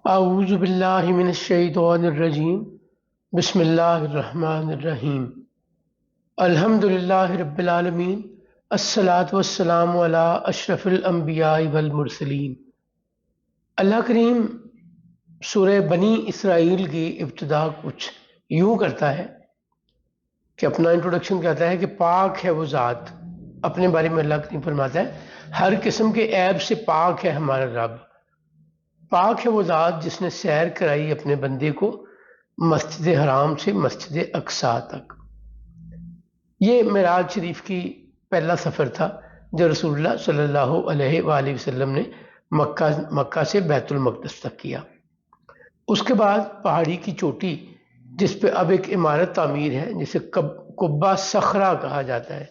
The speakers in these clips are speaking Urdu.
اعوذ باللہ من الشیطان الرجیم بسم اللہ الرحمن الرحیم الحمد للہ رب العالمین الصلاۃ والسلام علی اشرف الانبیاء والمرسلین۔ اللہ کریم سورہ بنی اسرائیل کی ابتدا کچھ یوں کرتا ہے کہ اپنا انٹروڈکشن کہتا ہے کہ پاک ہے وہ ذات۔ اپنے بارے میں اللہ کریم فرماتا ہے ہر قسم کے عیب سے پاک ہے ہمارا رب۔ پاک ہے وہ ذات جس نے سیر کرائی اپنے بندے کو مسجد حرام سے مسجد اقصیٰ تک۔ یہ معراج شریف کی پہلا سفر تھا جو رسول اللہ صلی اللہ علیہ وآلہ وسلم نے مکہ سے بیت المقدس تک کیا۔ اس کے بعد پہاڑی کی چوٹی جس پہ اب ایک عمارت تعمیر ہے جسے قبہ صخرہ کہا جاتا ہے،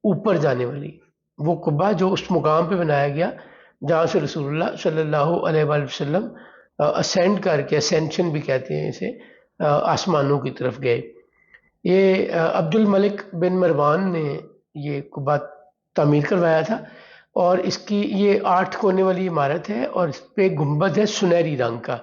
اوپر جانے والی وہ قبہ جو اس مقام پہ بنایا گیا جہاں سے رسول اللہ صلی اللہ علیہ وآلہ وسلم اسینڈ کر کے، اسینشن بھی کہتے ہیں اسے، آسمانوں کی طرف گئے۔ یہ عبد الملک بن مروان نے یہ قبہ تعمیر کروایا تھا، اور اس کی یہ 8 کونے والی عمارت ہے اور اس پہ گنبد ہے سنہری رنگ کا،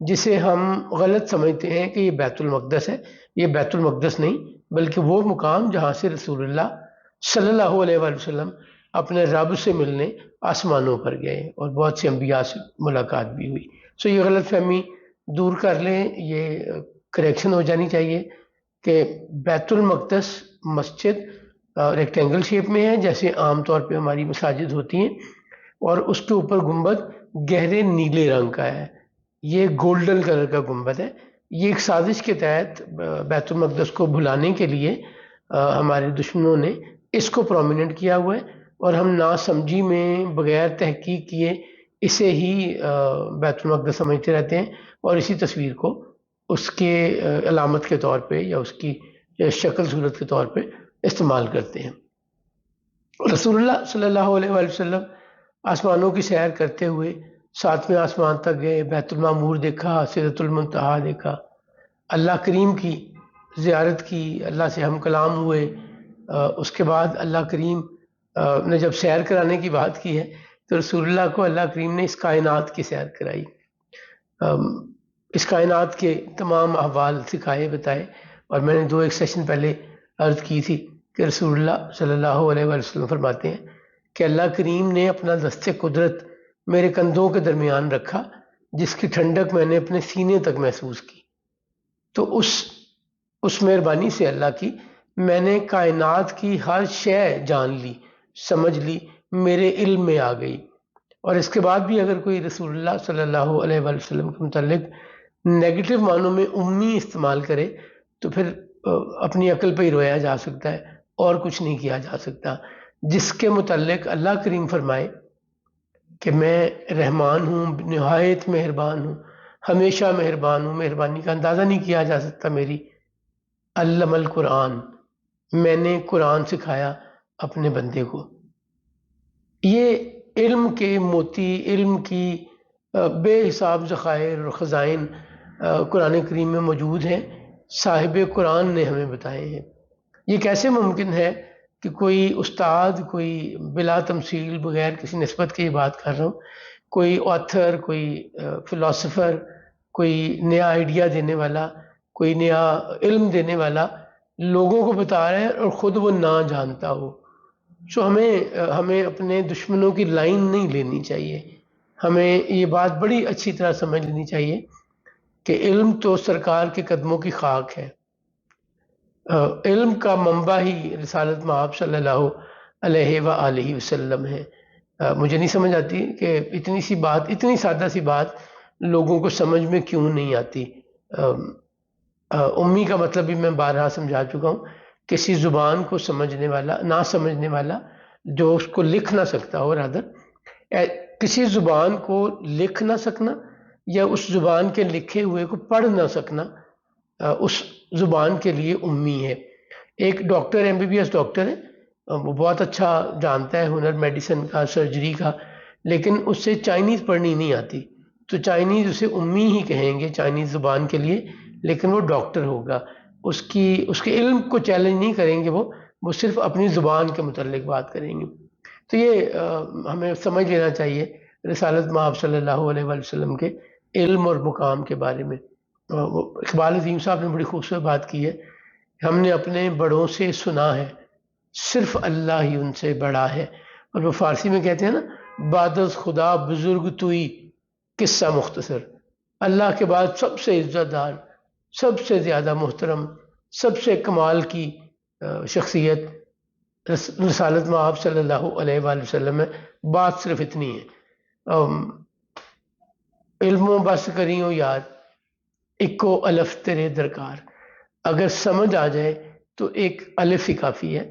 جسے ہم غلط سمجھتے ہیں کہ یہ بیت المقدس ہے۔ یہ بیت المقدس نہیں بلکہ وہ مقام جہاں سے رسول اللہ صلی اللہ علیہ وآلہ وسلم اپنے رب سے ملنے آسمانوں پر گئے اور بہت سے انبیاء سے ملاقات بھی ہوئی۔ یہ غلط فہمی دور کر لیں، یہ کریکشن ہو جانی چاہیے کہ بیت المقدس مسجد ریکٹینگل شیپ میں ہے جیسے عام طور پہ ہماری مساجد ہوتی ہیں، اور اس کے اوپر گنبد گہرے نیلے رنگ کا ہے، یہ گولڈن کلر کا گنبد ہے۔ یہ ایک سازش کے تحت بیت المقدس کو بھلانے کے لیے ہمارے دشمنوں نے اس کو پرومیننٹ کیا ہوا ہے، اور ہم ناسمجھی میں بغیر تحقیق کیے اسے ہی بیت المقدس سمجھتے رہتے ہیں، اور اسی تصویر کو اس کے علامت کے طور پہ یا اس کی شکل صورت کے طور پہ استعمال کرتے ہیں۔ رسول اللہ صلی اللہ علیہ وآلہ وسلم آسمانوں کی سیر کرتے ہوئے 7ویں آسمان تک گئے، بیت المعمور دیکھا، سدرۃ المنتہا دیکھا، اللہ کریم کی زیارت کی، اللہ سے ہم کلام ہوئے۔ اس کے بعد اللہ کریم نے جب سیر کرانے کی بات کی ہے تو رسول اللہ کو اللہ کریم نے اس کائنات کی سیر کرائی، اس کائنات کے تمام احوال سکھائے بتائے۔ اور میں نے ایک سیشن پہلے عرض کی تھی کہ رسول اللہ صلی اللہ علیہ وآلہ وسلم فرماتے ہیں کہ اللہ کریم نے اپنا دست قدرت میرے کندھوں کے درمیان رکھا، جس کی ٹھنڈک میں نے اپنے سینے تک محسوس کی۔ تو اس مہربانی سے اللہ کی میں نے کائنات کی ہر شے جان لی، سمجھ لی، میرے علم میں آ گئی۔ اور اس کے بعد بھی اگر کوئی رسول اللہ صلی اللہ علیہ وآلہ وسلم کے متعلق نیگیٹو معنوں میں امی استعمال کرے تو پھر اپنی عقل پہ ہی رویا جا سکتا ہے اور کچھ نہیں کیا جا سکتا۔ جس کے متعلق اللہ کریم فرمائے کہ میں رحمان ہوں، نہایت مہربان ہوں، ہمیشہ مہربان ہوں، مہربانی کا اندازہ نہیں کیا جا سکتا میری۔ علم القرآن، میں نے قرآن سکھایا اپنے بندے کو۔ یہ علم کے موتی، علم کی بے حساب ذخائر اور خزائن قرآن کریم میں موجود ہیں، صاحب قرآن نے ہمیں بتائے ہیں۔ یہ کیسے ممکن ہے کہ کوئی استاد، کوئی بلا تمثیل بغیر کسی نسبت کی بات کر رہا ہوں، کوئی آتھر، کوئی فلاسفر، کوئی نیا آئیڈیا دینے والا، کوئی نیا علم دینے والا لوگوں کو بتا رہا ہے اور خود وہ نہ جانتا ہو۔ ہمیں اپنے دشمنوں کی لائن نہیں لینی چاہیے، ہمیں یہ بات بڑی اچھی طرح سمجھ لینی چاہیے کہ علم تو سرکار کے قدموں کی خاک ہے۔ علم کا منبع ہی رسالت مآب صلی اللہ علیہ وآلہ وسلم ہے۔ مجھے نہیں سمجھ آتی کہ اتنی سی بات، اتنی سادہ سی بات لوگوں کو سمجھ میں کیوں نہیں آتی۔ امی کا مطلب بھی میں بارہا سمجھا چکا ہوں، کسی زبان کو سمجھنے والا، نہ سمجھنے والا جو اس کو لکھ نہ سکتا ہو، کسی زبان کو لکھ نہ سکنا یا اس زبان کے لکھے ہوئے کو پڑھ نہ سکنا، اس زبان کے لیے امی ہے۔ ایک ڈاکٹر، MBBS ڈاکٹر ہے، وہ بہت اچھا جانتا ہے ہنر میڈیسن کا، سرجری کا، لیکن اس سے چائنیز پڑھنی نہیں آتی، تو چائنیز اسے امی ہی کہیں گے چائنیز زبان کے لیے، لیکن وہ ڈاکٹر ہوگا۔ اس کے علم کو چیلنج نہیں کریں گے، وہ صرف اپنی زبان کے متعلق بات کریں گے۔ تو یہ ہمیں سمجھ لینا چاہیے رسالت مآب صلی اللہ علیہ وآلہ وسلم کے علم اور مقام کے بارے میں۔ اقبال عظیم صاحب نے بڑی خوبصورت بات کی ہے، ہم نے اپنے بڑوں سے سنا ہے صرف اللہ ہی ان سے بڑا ہے، اور وہ فارسی میں کہتے ہیں نا، بعد از خدا بزرگ توئی، قصہ مختصر، اللہ کے بعد سب سے عزت دار، سب سے زیادہ محترم، سب سے کمال کی شخصیت رسالت مآب صلی اللہ علیہ وآلہ وسلم ہے۔ بات صرف اتنی ہے، علم و بس کریوں یاد، اکو الف تیرے درکار۔ اگر سمجھ آ جائے تو ایک الف ہی کافی ہے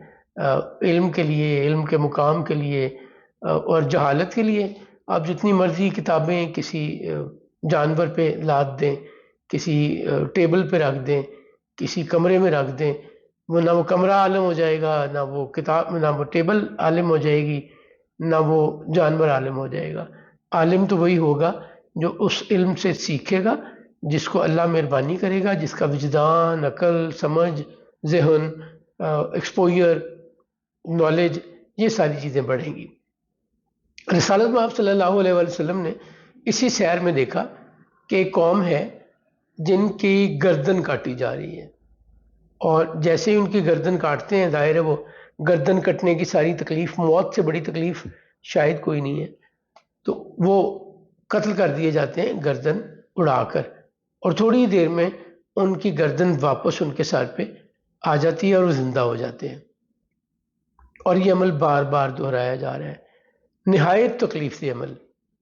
علم کے لیے، علم کے مقام کے لیے، اور جہالت کے لیے آپ جتنی مرضی کتابیں کسی جانور پہ لاد دیں، کسی ٹیبل پہ رکھ دیں، کسی کمرے میں رکھ دیں، وہ نہ وہ کمرہ عالم ہو جائے گا، نہ وہ کتاب، نہ وہ ٹیبل عالم ہو جائے گی، نہ وہ جانور عالم ہو جائے گا۔ عالم تو وہی ہوگا جو اس علم سے سیکھے گا، جس کو اللہ مہربانی کرے گا، جس کا وجدان، عقل، سمجھ، ذہن، ایکسپوئر، نالج، یہ ساری چیزیں بڑھیں گی۔ رسالت مآب صلی اللہ علیہ وآلہ وسلم نے اسی سیر میں دیکھا کہ ایک قوم ہے جن کی گردن کاٹی جا رہی ہے، اور جیسے ہی ان کی گردن کاٹتے ہیں، ظاہر ہے وہ گردن کٹنے کی ساری تکلیف، موت سے بڑی تکلیف شاید کوئی نہیں ہے، تو وہ قتل کر دیے جاتے ہیں گردن اڑا کر، اور تھوڑی دیر میں ان کی گردن واپس ان کے سر پہ آ جاتی ہے اور وہ زندہ ہو جاتے ہیں، اور یہ عمل بار بار دہرایا جا رہا ہے۔ نہایت تکلیف دہ عمل،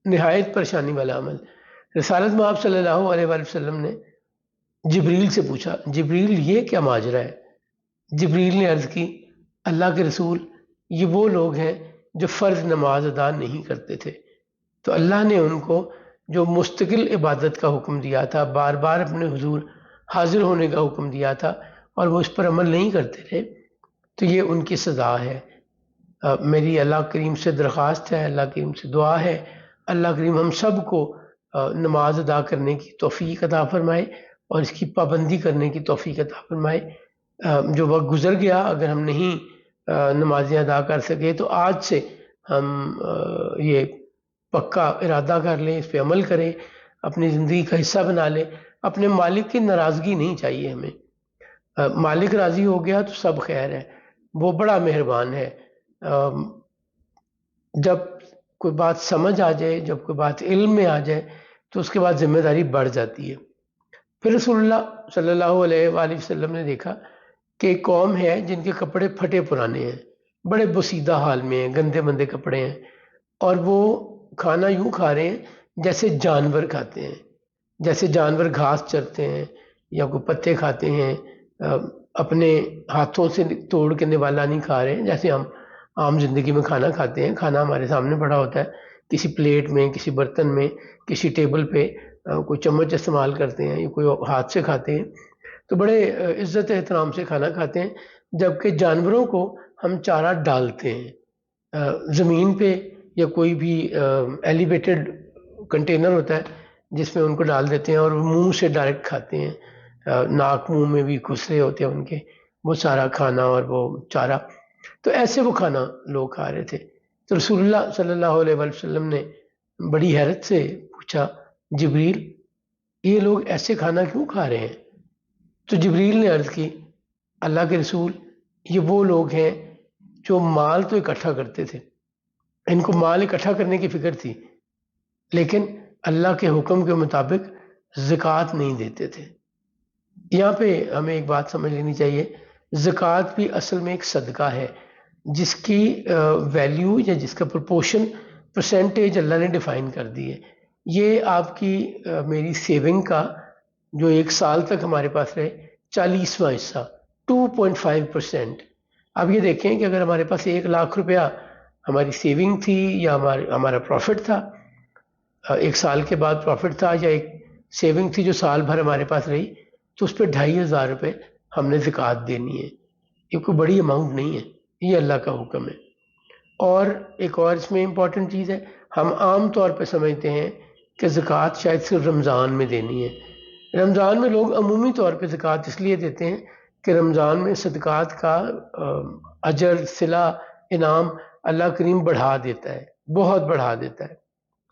نہایت پریشانی والا عمل۔ رسالت مآب صلی اللہ علیہ وآلہ وسلم نے جبریل سے پوچھا، جبریل یہ کیا ماجرا ہے؟ جبریل نے عرض کی، اللہ کے رسول، یہ وہ لوگ ہیں جو فرض نماز ادا نہیں کرتے تھے، تو اللہ نے ان کو جو مستقل عبادت کا حکم دیا تھا، بار بار اپنے حضور حاضر ہونے کا حکم دیا تھا، اور وہ اس پر عمل نہیں کرتے تھے، تو یہ ان کی سزا ہے۔ میری اللہ کریم سے درخواست ہے، اللہ کریم سے دعا ہے، اللہ کریم ہم سب کو نماز ادا کرنے کی توفیق عطا فرمائے اور اس کی پابندی کرنے کی توفیق عطا فرمائے۔ جو وقت گزر گیا، اگر ہم نہیں نمازیں ادا کر سکے تو آج سے ہم یہ پکا ارادہ کر لیں، اس پہ عمل کریں، اپنی زندگی کا حصہ بنا لیں۔ اپنے مالک کی ناراضگی نہیں چاہیے ہمیں، مالک راضی ہو گیا تو سب خیر ہے، وہ بڑا مہربان ہے۔ جب کوئی بات سمجھ آ جائے، جب کوئی بات علم میں آ جائے تو اس کے بعد ذمہ داری بڑھ جاتی ہے۔ پھر رسول اللہ صلی اللہ علیہ وآلہ وسلم نے دیکھا کہ ایک قوم ہے جن کے کپڑے پھٹے پرانے ہیں، بڑے بسیدہ حال میں ہیں، گندے مندے کپڑے ہیں، اور وہ کھانا یوں کھا رہے ہیں جیسے جانور کھاتے ہیں، جیسے جانور گھاس چرتے ہیں یا کوئی پتے کھاتے ہیں، اپنے ہاتھوں سے توڑ کے نوالا نہیں کھا رہے ہیں جیسے ہم عام زندگی میں کھانا کھاتے ہیں۔ کھانا ہمارے سامنے پڑا ہوتا ہے، کسی پلیٹ میں، کسی برتن میں، کسی ٹیبل پہ، کوئی چمچ استعمال کرتے ہیں یا کوئی ہاتھ سے کھاتے ہیں، تو بڑے عزت احترام سے کھانا کھاتے ہیں۔ جبکہ جانوروں کو ہم چارہ ڈالتے ہیں زمین پہ، یا کوئی بھی ایلیویٹڈ کنٹینر ہوتا ہے جس میں ان کو ڈال دیتے ہیں اور وہ منہ سے ڈائریکٹ کھاتے ہیں، ناک منہ میں بھی گھسے ہوتے ہیں ان کے، وہ سارا کھانا اور وہ چارہ، تو ایسے وہ کھانا لوگ کھا رہے تھے۔ تو رسول اللہ صلی اللہ علیہ وآلہ وسلم نے بڑی حیرت سے پوچھا، جبریل یہ لوگ ایسے کھانا کیوں کھا رہے ہیں؟ تو جبریل نے عرض کی، اللہ کے رسول، یہ وہ لوگ ہیں جو مال تو اکٹھا کرتے تھے، ان کو مال اکٹھا کرنے کی فکر تھی، لیکن اللہ کے حکم کے مطابق زکوٰۃ نہیں دیتے تھے۔ یہاں پہ ہمیں ایک بات سمجھ لینی چاہیے، زکوٰۃ بھی اصل میں ایک صدقہ ہے جس کی ویلیو یا جس کا پرپورشن، پرسنٹیج اللہ نے ڈیفائن کر دی ہے۔ یہ آپ کی میری سیونگ کا جو ایک سال تک ہمارے پاس رہے 40واں حصہ، 2.5%۔ اب یہ دیکھیں کہ اگر ہمارے پاس 1,00,000 روپیہ ہماری سیونگ تھی یا ہمارا پروفٹ تھا، ایک سال کے بعد پروفٹ تھا، یا ایک سیونگ تھی جو سال بھر ہمارے پاس رہی، تو اس پہ 2,500 روپے ہم نے زکوٰۃ دینی ہے۔ یہ کوئی بڑی اماؤنٹ نہیں ہے، یہ اللہ کا حکم ہے۔ اور ایک اور اس میں امپورٹنٹ چیز ہے، ہم عام طور پہ سمجھتے ہیں کہ زکوٰۃ شاید صرف رمضان میں دینی ہے۔ رمضان میں لوگ عمومی طور پہ زکوٰۃ اس لیے دیتے ہیں کہ رمضان میں صدقات کا اجر، صلہ، انعام اللہ کریم بڑھا دیتا ہے، بہت بڑھا دیتا ہے،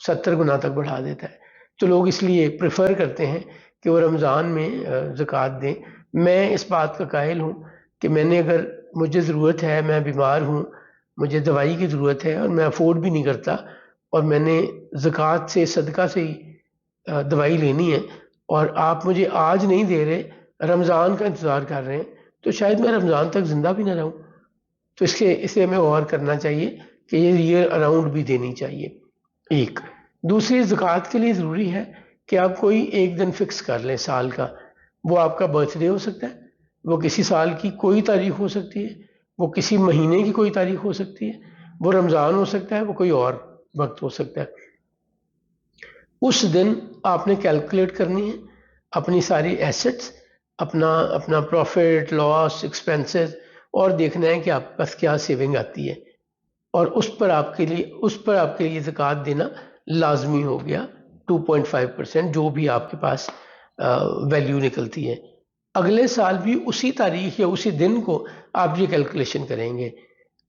70 گنا تک بڑھا دیتا ہے۔ تو لوگ اس لیے پریفر کرتے ہیں کہ وہ رمضان میں زکوٰۃ دیں۔ میں اس بات کا قائل ہوں کہ میں نے اگر مجھے ضرورت ہے، میں بیمار ہوں، مجھے دوائی کی ضرورت ہے اور میں افورڈ بھی نہیں کرتا، اور میں نے زکوٰۃ سے صدقہ سے ہی دوائی لینی ہے، اور آپ مجھے آج نہیں دے رہے، رمضان کا انتظار کر رہے ہیں، تو شاید میں رمضان تک زندہ بھی نہ رہوں۔ تو اسے ہمیں غور کرنا چاہیے کہ یہ ایئر اراؤنڈ بھی دینی چاہیے۔ ایک دوسری، زکوٰۃ کے لیے ضروری ہے کہ آپ کوئی ایک دن فکس کر لیں سال کا۔ وہ آپ کا برتھ ڈے ہو سکتا ہے، وہ کسی سال کی کوئی تاریخ ہو سکتی ہے، وہ کسی مہینے کی کوئی تاریخ ہو سکتی ہے، وہ رمضان ہو سکتا ہے، وہ کوئی اور وقت ہو سکتا ہے۔ اس دن آپ نے کیلکولیٹ کرنی ہے اپنی ساری ایسٹس، اپنا پروفٹ لاس ایکسپینسز، اور دیکھنا ہے کہ آپ کے پاس کیا سیونگ آتی ہے، اور اس پر آپ کے لیے زکوٰۃ دینا لازمی ہو گیا 2.5%، جو بھی آپ کے پاس ویلیو نکلتی ہے۔ اگلے سال بھی اسی تاریخ یا اسی دن کو آپ یہ کیلکولیشن کریں گے،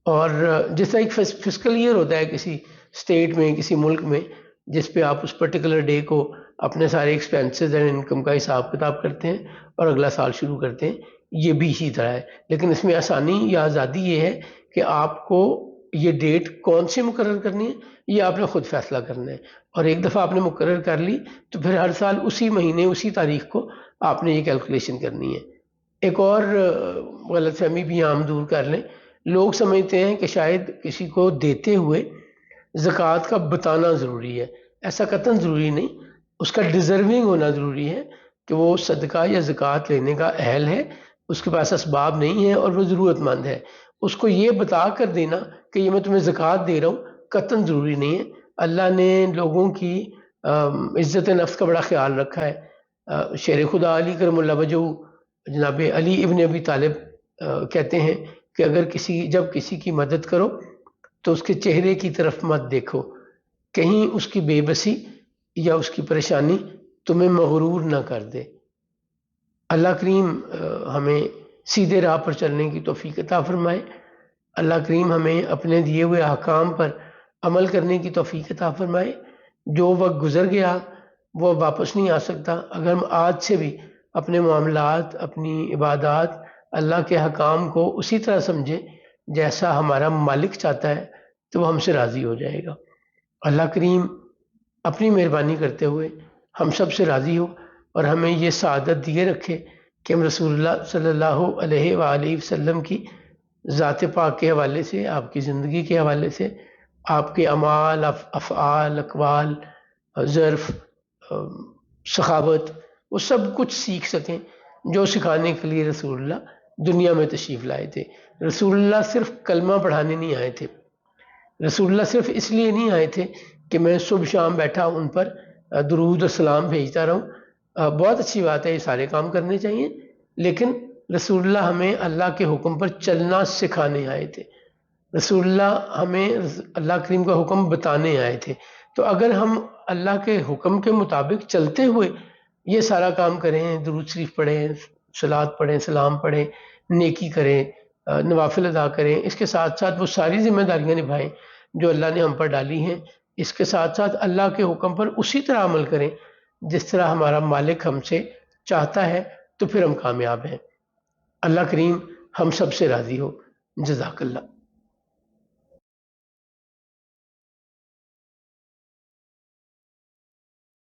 اور جس طرح ایک فسکل ایئر ہوتا ہے کسی اسٹیٹ میں، کسی ملک میں، جس پہ آپ اس پرٹیکولر ڈے کو اپنے سارے ایکسپینسز اینڈ انکم کا حساب کتاب کرتے ہیں اور اگلا سال شروع کرتے ہیں، یہ بھی اسی طرح ہے۔ لیکن اس میں آسانی یا آزادی یہ ہے کہ آپ کو یہ ڈیٹ کون سی مقرر کرنی ہے، یہ آپ نے خود فیصلہ کرنا ہے، اور ایک دفعہ آپ نے مقرر کر لی تو پھر ہر سال اسی مہینے اسی تاریخ کو آپ نے یہ کیلکولیشن کرنی ہے۔ ایک اور غلط فہمی بھی عام دور کر لیں، لوگ سمجھتے ہیں کہ شاید کسی کو دیتے ہوئے زکوٰۃ کا بتانا ضروری ہے۔ ایسا قطعاً ضروری نہیں، اس کا ڈیزرونگ ہونا ضروری ہے کہ وہ صدقہ یا زکوٰۃ لینے کا اہل ہے، اس کے پاس اسباب نہیں ہے اور وہ ضرورت مند ہے۔ اس کو یہ بتا کر دینا کہ یہ میں تمہیں زکوٰۃ دے رہا ہوں قطعاً ضروری نہیں ہے۔ اللہ نے لوگوں کی عزت نفس کا بڑا خیال رکھا ہے۔ شیر خدا علی کرم اللہ وجہہ جناب علی ابن ابی طالب کہتے ہیں کہ جب کسی کی مدد کرو تو اس کے چہرے کی طرف مت دیکھو، کہیں اس کی بے بسی یا اس کی پریشانی تمہیں مغرور نہ کر دے۔ اللہ کریم ہمیں سیدھے راہ پر چلنے کی توفیق عطا فرمائے۔ اللہ کریم ہمیں اپنے دیے ہوئے احکام پر عمل کرنے کی توفیق عطا فرمائے۔ جو وقت گزر گیا وہ واپس نہیں آ سکتا۔ اگر ہم آج سے بھی اپنے معاملات، اپنی عبادات، اللہ کے حکام کو اسی طرح سمجھیں جیسا ہمارا مالک چاہتا ہے تو وہ ہم سے راضی ہو جائے گا۔ اللہ کریم اپنی مہربانی کرتے ہوئے ہم سب سے راضی ہو اور ہمیں یہ سعادت دیے رکھے کہ ہم رسول اللہ صلی اللہ علیہ وآلہ وسلم کی ذات پاک کے حوالے سے، آپ کی زندگی کے حوالے سے، آپ کے اعمال، افعال، اقوال، ظرف، سخاوت، وہ سب کچھ سیکھ سکیں جو سکھانے کے لیے رسول اللہ دنیا میں تشریف لائے تھے۔ رسول اللہ صرف کلمہ پڑھانے نہیں آئے تھے، رسول اللہ صرف اس لیے نہیں آئے تھے کہ میں صبح شام بیٹھا ان پر درود و سلام بھیجتا رہوں۔ بہت اچھی بات ہے، یہ سارے کام کرنے چاہیے، لیکن رسول اللہ ہمیں اللہ کے حکم پر چلنا سکھانے آئے تھے۔ رسول اللہ ہمیں اللہ کریم کا حکم بتانے آئے تھے۔ تو اگر ہم اللہ کے حکم کے مطابق چلتے ہوئے یہ سارا کام کریں، درود شریف پڑھیں، صلوات پڑھیں، سلام پڑھیں، نیکی کریں، نوافل ادا کریں، اس کے ساتھ ساتھ وہ ساری ذمہ داریاں نبھائیں جو اللہ نے ہم پر ڈالی ہیں، اس کے ساتھ ساتھ اللہ کے حکم پر اسی طرح عمل کریں جس طرح ہمارا مالک ہم سے چاہتا ہے، تو پھر ہم کامیاب ہیں۔ اللہ کریم ہم سب سے راضی ہو۔ جزاک اللہ۔